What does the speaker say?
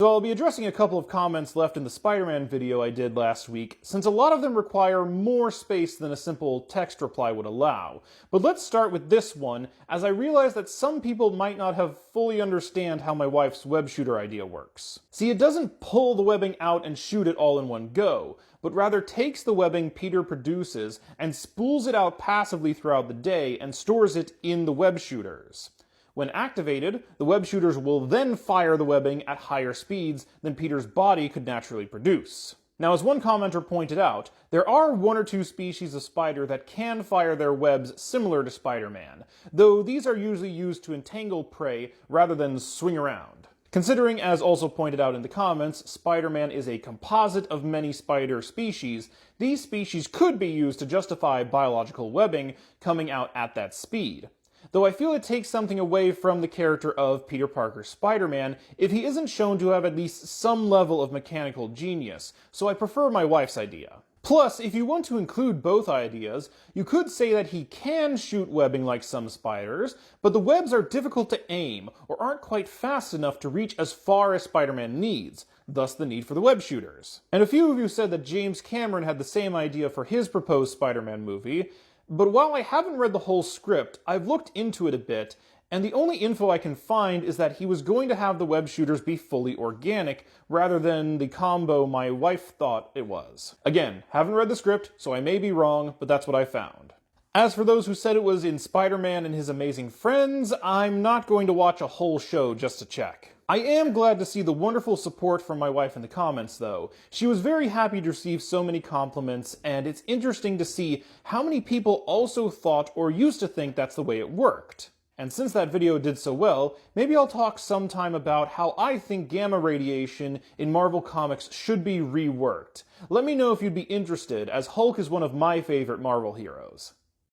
So I'll be addressing a couple of comments left in the Spider-Man video I did last week, since a lot of them require more space than a simple text reply would allow. But let's start with this one, as I realize that some people might not have fully understand how my wife's web shooter idea works. See, it doesn't pull the webbing out and shoot it all in one go, but rather takes the webbing Peter produces and spools it out passively throughout the day and stores it in the web shooters. When activated, the web shooters will then fire the webbing at higher speeds than Peter's body could naturally produce. Now, as one commenter pointed out, there are one or two species of spider that can fire their webs similar to Spider-Man, though these are usually used to entangle prey rather than swing around. Considering, as also pointed out in the comments, Spider-Man is a composite of many spider species, these species could be used to justify biological webbing coming out at that speed. Though I feel it takes something away from the character of Peter Parker's Spider-Man if he isn't shown to have at least some level of mechanical genius, so I prefer my wife's idea. Plus, if you want to include both ideas, you could say that he can shoot webbing like some spiders, but the webs are difficult to aim or aren't quite fast enough to reach as far as Spider-Man needs, thus the need for the web shooters. And a few of you said that James Cameron had the same idea for his proposed Spider-Man movie, but while I haven't read the whole script, I've looked into it a bit, and the only info I can find is that he was going to have the web shooters be fully organic, rather than the combo my wife thought it was. Again, haven't read the script, so I may be wrong, but that's what I found. As for those who said it was in Spider-Man and His Amazing Friends, I'm not going to watch a whole show just to check. I am glad to see the wonderful support from my wife in the comments, though. She was very happy to receive so many compliments, and it's interesting to see how many people also thought or used to think that's the way it worked. And since that video did so well, maybe I'll talk sometime about how I think gamma radiation in Marvel Comics should be reworked. Let me know if you'd be interested, as Hulk is one of my favorite Marvel heroes.